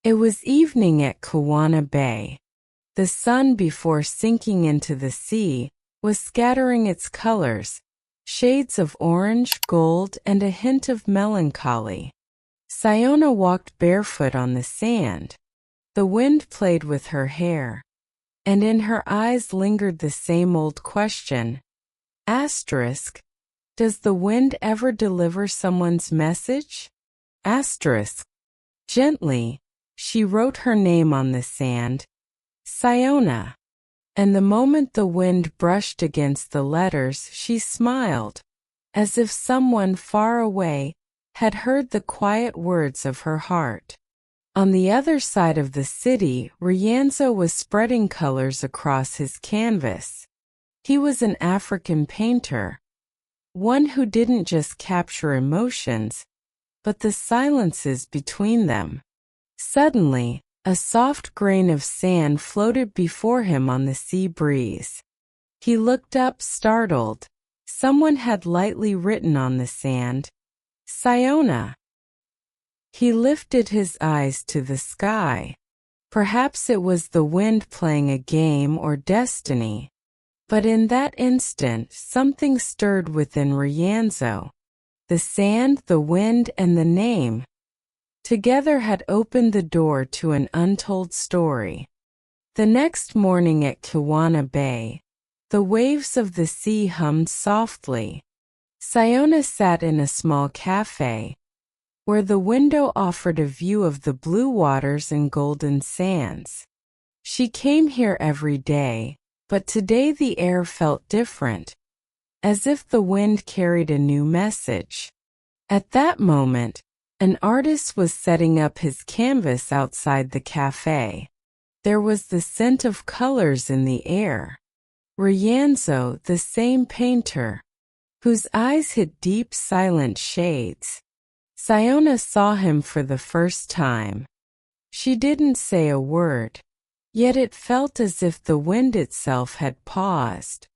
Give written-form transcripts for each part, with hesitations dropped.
It was evening at Kiwana Bay. The sun, before sinking into the sea, was scattering its colors, shades of orange, gold, and a hint of melancholy. Siona walked barefoot on the sand. The wind played with her hair, and in her eyes lingered the same old question. Asterisk, does the wind ever deliver someone's message? Asterisk. Gently, she wrote her name on the sand, Siona. And the moment the wind brushed against the letters, she smiled, as if someone far away had heard the quiet words of her heart. On the other side of the city, Rayanzo was spreading colors across his canvas. He was an African painter, one who didn't just capture emotions, but the silences between them. Suddenly, a soft grain of sand floated before him on the sea breeze. He looked up, startled. Someone had lightly written on the sand, Siona. He lifted his eyes to the sky. Perhaps it was the wind playing a game or destiny. But in that instant, something stirred within Rayanzo. The sand, the wind, and the name together had opened the door to an untold story. The next morning at Kiwana Bay, the waves of the sea hummed softly. Siona sat in a small cafe, where the window offered a view of the blue waters and golden sands. She came here every day, but today the air felt different, as if the wind carried a new message. At that moment, an artist was setting up his canvas outside the cafe. There was the scent of colors in the air. Rayanzo, the same painter, whose eyes hid deep, silent shades. Siona saw him for the first time. She didn't say a word, yet it felt as if the wind itself had paused.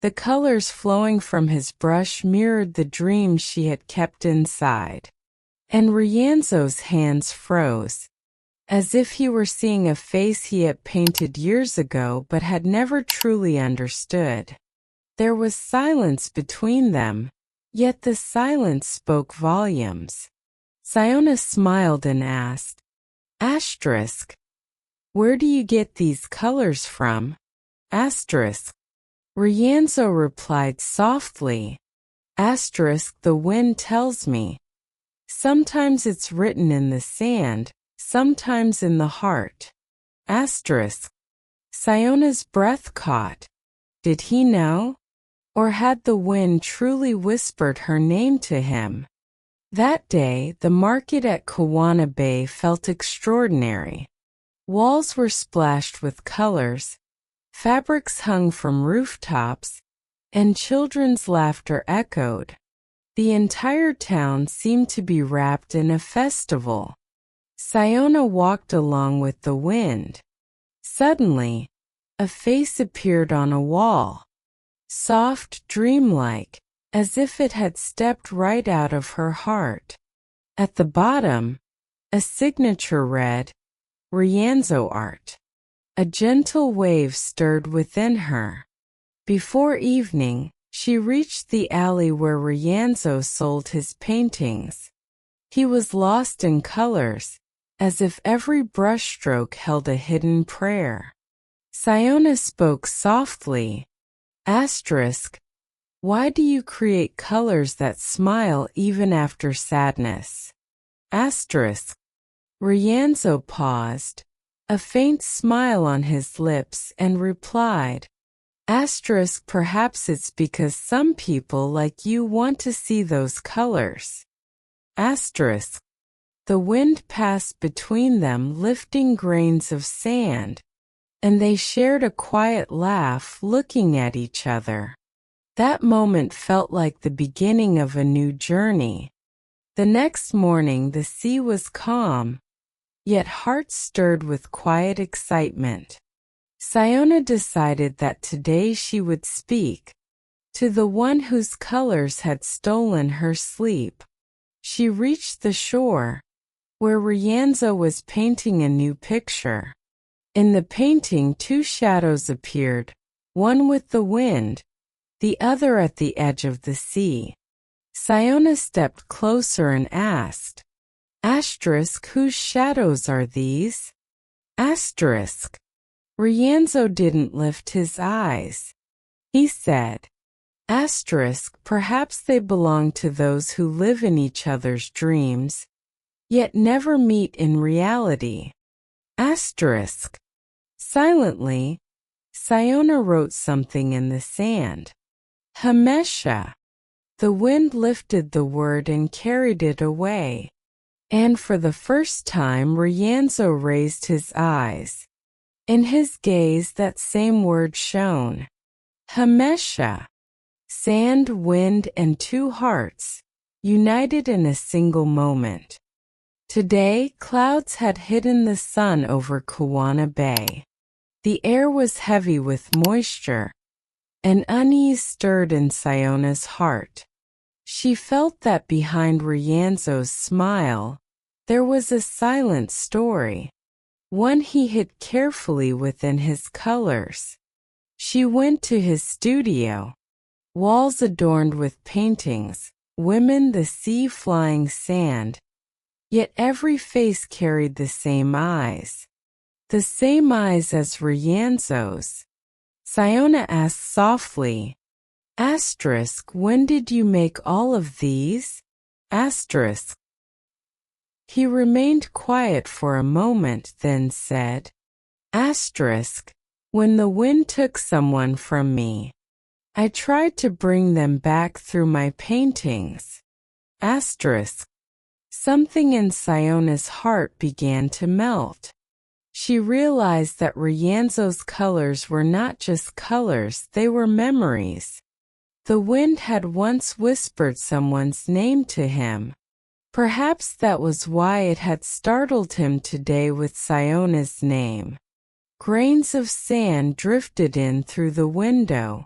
The colors flowing from his brush mirrored the dreams she had kept inside. And Rayanzo's hands froze, as if he were seeing a face he had painted years ago but had never truly understood. There was silence between them, yet the silence spoke volumes. Siona smiled and asked, Asterisk, where do you get these colors from? Asterisk. Rayanzo replied softly, Asterisk, the wind tells me. Sometimes it's written in the sand, sometimes in the heart. Asterisk. Siona's breath caught. Did he know? Or had the wind truly whispered her name to him? That day, the market at Kiwana Bay felt extraordinary. Walls were splashed with colors, fabrics hung from rooftops, and children's laughter echoed. The entire town seemed to be wrapped in a festival. Siona walked along with the wind. Suddenly, a face appeared on a wall, soft, dreamlike, as if it had stepped right out of her heart. At the bottom, a signature read, Rayanzo Art. A gentle wave stirred within her. Before evening, she reached the alley where Rayanzo sold his paintings. He was lost in colors, as if every brushstroke held a hidden prayer. Siona spoke softly, Asterisk, why do you create colors that smile even after sadness? Asterisk. Rayanzo paused, a faint smile on his lips, and replied, Asterisk, perhaps it's because some people like you want to see those colors. Asterisk. The wind passed between them, lifting grains of sand, and they shared a quiet laugh, looking at each other. That moment felt like the beginning of a new journey. The next morning the sea was calm, yet hearts stirred with quiet excitement. Siona decided that today she would speak to the one whose colors had stolen her sleep. She reached the shore, where Rayanzo was painting a new picture. In the painting, two shadows appeared, one with the wind, the other at the edge of the sea. Siona stepped closer and asked, "Whose shadows are these?" Rayanzo didn't lift his eyes. He said, "Perhaps they belong to those who live in each other's dreams, yet never meet in reality." Silently, Siona wrote something in the sand. Hamesha. The wind lifted the word and carried it away. And for the first time Rayanzo raised his eyes. In his gaze that same word shone. Hamesha. Sand, wind, and two hearts, united in a single moment. Today, clouds had hidden the sun over Kiwana Bay. The air was heavy with moisture. An unease stirred in Siona's heart. She felt that behind Rayanzo's smile, there was a silent story, one he hid carefully within his colors. She went to his studio. Walls adorned with paintings, women, the sea, flying sand. Yet every face carried the same eyes. The same eyes as Rayanzo's. Siona asked softly, "When did you make all of these?" He remained quiet for a moment, then said, "When the wind took someone from me, I tried to bring them back through my paintings." Something in Siona's heart began to melt. She realized that Rayanzo's colors were not just colors, they were memories. The wind had once whispered someone's name to him. Perhaps that was why it had startled him today with Siona's name. Grains of sand drifted in through the window,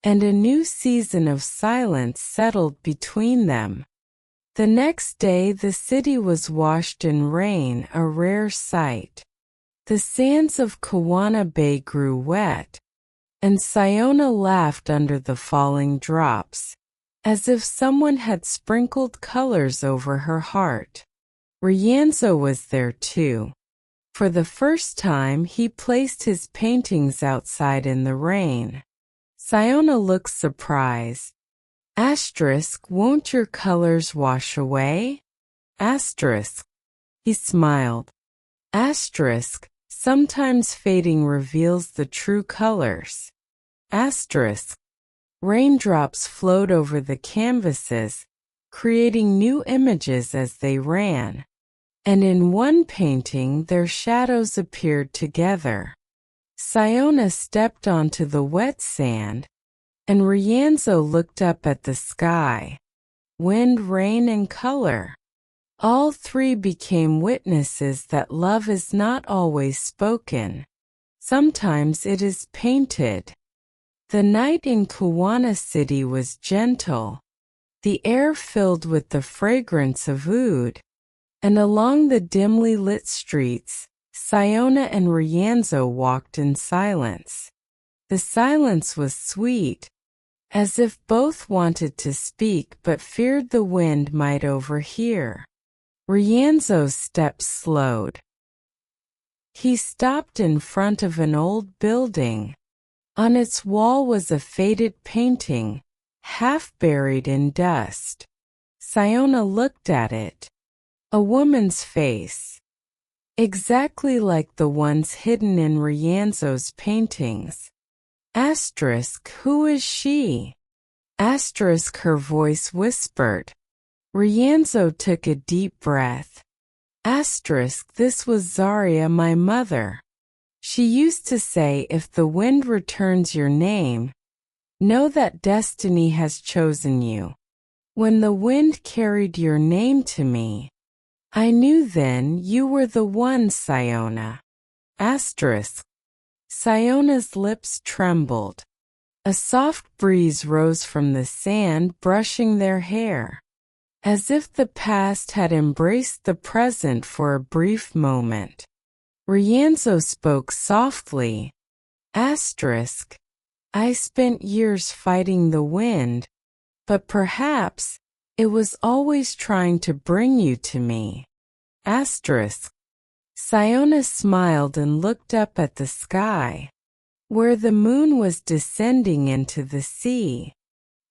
and a new season of silence settled between them. The next day the city was washed in rain, a rare sight. The sands of Kiwana Bay grew wet, and Siona laughed under the falling drops, as if someone had sprinkled colors over her heart. Rayanzo was there too. For the first time he placed his paintings outside in the rain. Siona looked surprised. "Won't your colors wash away?" He smiled. "Sometimes fading reveals the true colors." Raindrops flowed over the canvases, creating new images as they ran. And in one painting their shadows appeared together. Siona stepped onto the wet sand, and Rayanzo looked up at the sky. Wind, rain, and color. All three became witnesses that love is not always spoken. Sometimes it is painted. The night in Kiwana City was gentle, the air filled with the fragrance of oud, and along the dimly lit streets, Siona and Rayanzo walked in silence. The silence was sweet, as if both wanted to speak but feared the wind might overhear. Rayanzo's steps slowed. He stopped in front of an old building. On its wall was a faded painting, half buried in dust. Siona looked at it. A woman's face. Exactly like the ones hidden in Rayanzo's paintings. Who is she? Her voice whispered. Rayanzo took a deep breath. This was Zaria, my mother. She used to say, if the wind returns your name, know that destiny has chosen you. When the wind carried your name to me, I knew then you were the one, Siona. Siona's lips trembled. A soft breeze rose from the sand, brushing their hair. as if the past had embraced the present for a brief moment. Rayanzo spoke softly. Asterisk. I spent years fighting the wind, but perhaps it was always trying to bring you to me. Asterisk. Siona smiled and looked up at the sky, where the moon was descending into the sea,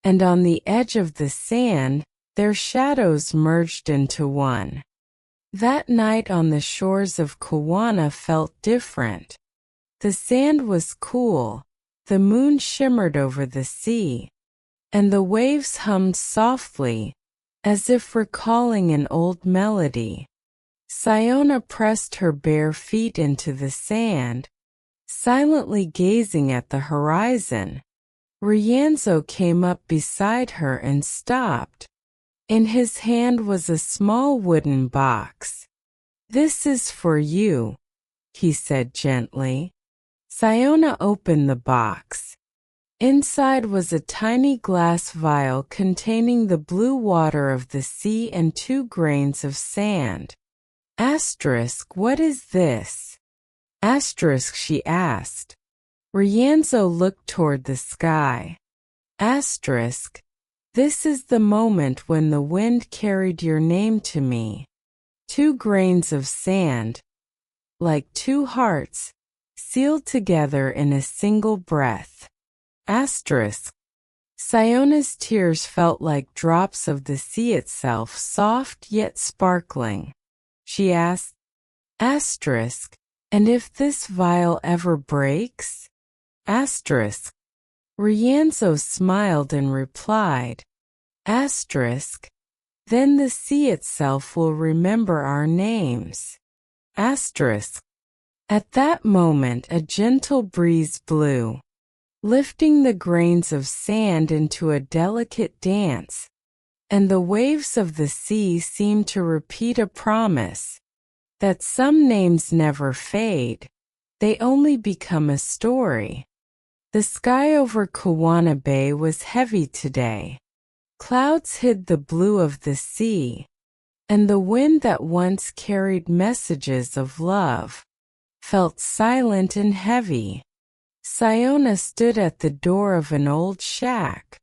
and on the edge of the sand, their shadows merged into one. That night on the shores of Kiwana felt different. The sand was cool, the moon shimmered over the sea, and the waves hummed softly, as if recalling an old melody. Siona pressed her bare feet into the sand, silently gazing at the horizon. Rayanzo came up beside her and stopped. In his hand was a small wooden box. This is for you, he said gently. Siona opened the box. Inside was a tiny glass vial containing the blue water of the sea and 2 grains of sand. Asterisk, what is this? Asterisk, she asked. Rayanzo looked toward the sky. Asterisk, this is the moment when the wind carried your name to me. 2 grains of sand, like 2 hearts, sealed together in a single breath. Asterisk. Siona's tears felt like drops of the sea itself, soft yet sparkling. She asked, Asterisk, and if this vial ever breaks? Asterisk. Rayanzo smiled and replied, Asterisk, then the sea itself will remember our names. Asterisk. At that moment a gentle breeze blew, lifting the grains of sand into a delicate dance, and the waves of the sea seemed to repeat a promise that some names never fade, they only become a story. The sky over Kiwana Bay was heavy today. Clouds hid the blue of the sea, and the wind that once carried messages of love felt silent and heavy. Siona stood at the door of an old shack,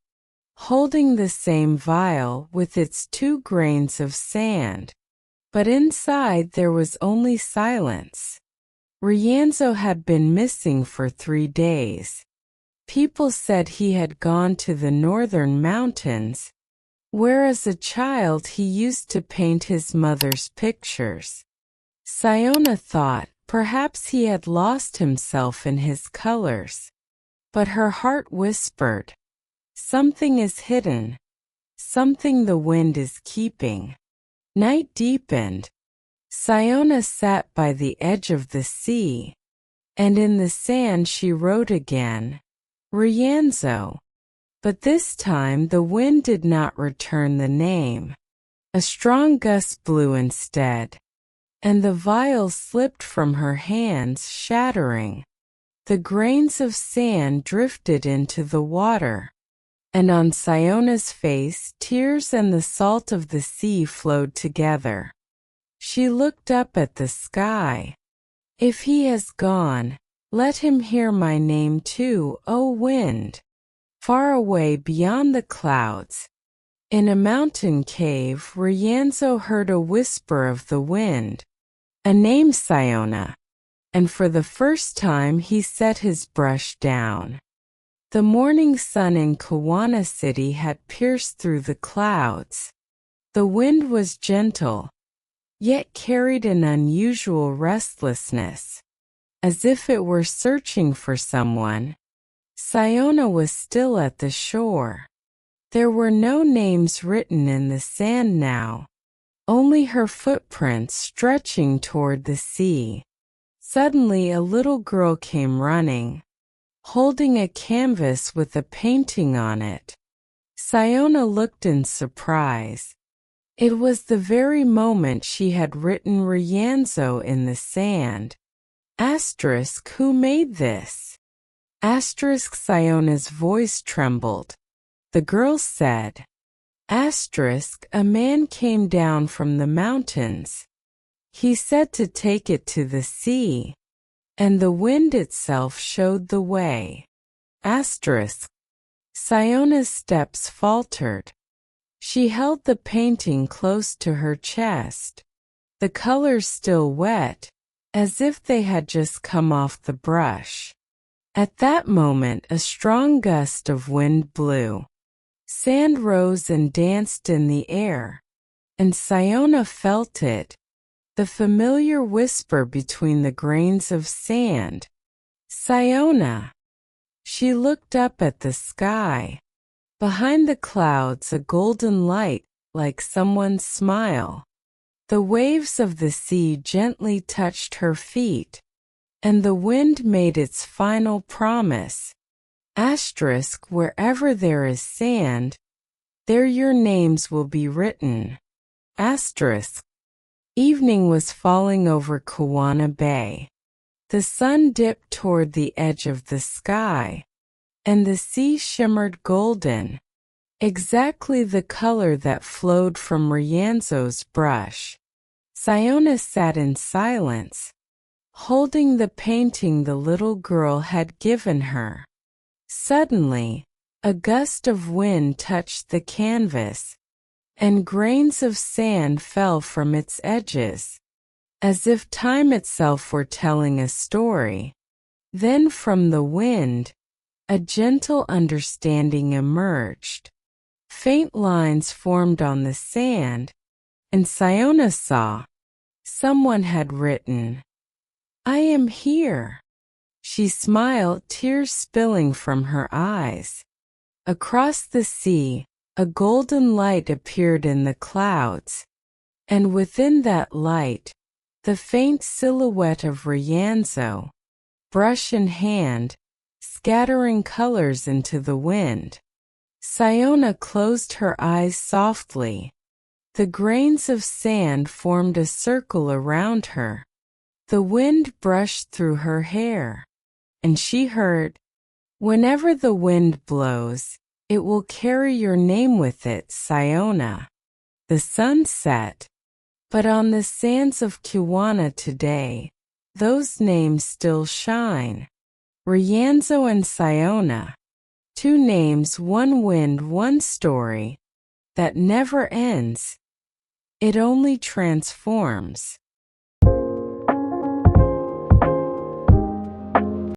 holding the same vial with its 2 grains of sand, but inside there was only silence. Rayanzo had been missing for 3 days. People said he had gone to the northern mountains, where as a child he used to paint his mother's pictures. Siona thought perhaps he had lost himself in his colors, but her heart whispered, something is hidden, something the wind is keeping. Night deepened. Siona sat by the edge of the sea, and in the sand she wrote again, Rayanzo. But this time the wind did not return the name. A strong gust blew instead, and the vial slipped from her hands, shattering. The grains of sand drifted into the water, and on Siona's face tears and the salt of the sea flowed together. She looked up at the sky. If he has gone, let him hear my name too, O wind. Far away beyond the clouds, in a mountain cave, Rayanzo heard a whisper of the wind. A name, Siona. And for the first time he set his brush down. The morning sun in Kiwana City had pierced through the clouds. The wind was gentle, yet carried an unusual restlessness, as if it were searching for someone. Siona was still at the shore. There were no names written in the sand now, only her footprints stretching toward the sea. Suddenly a little girl came running, holding a canvas with a painting on it. Siona looked in surprise. It was the very moment she had written Rayanzo in the sand. Asterisk, who made this? Asterisk, Siona's voice trembled. The girl said, A man came down from the mountains. He said to take it to the sea, and the wind itself showed the way. Siona's steps faltered. She held the painting close to her chest, the colors still wet, as if they had just come off the brush. At that moment a strong gust of wind blew. Sand rose and danced in the air, and Siona felt it, the familiar whisper between the grains of sand. Siona! She looked up at the sky. Behind the clouds a golden light, like someone's smile. The waves of the sea gently touched her feet, and the wind made its final promise. Wherever there is sand, there your names will be written. Evening was falling over Kiwana Bay. The sun dipped toward the edge of the sky, and the sea shimmered golden, exactly the color that flowed from Rayanzo's brush. Siona sat in silence, holding the painting the little girl had given her. Suddenly, a gust of wind touched the canvas, and grains of sand fell from its edges, as if time itself were telling a story. Then from the wind, a gentle understanding emerged. Faint lines formed on the sand, and Siona saw. Someone had written, "I am here." She smiled, tears spilling from her eyes. Across the sea, a golden light appeared in the clouds, and within that light, the faint silhouette of Rayanzo, brush in hand, scattering colors into the wind. Siona closed her eyes softly. The grains of sand formed a circle around her. The wind brushed through her hair, and she heard, "Whenever the wind blows, it will carry your name with it, Siona." The sun set, but on the sands of Kiwana today, those names still shine. Rayanzo and Siona, two names, one wind, one story, that never ends. It only transforms.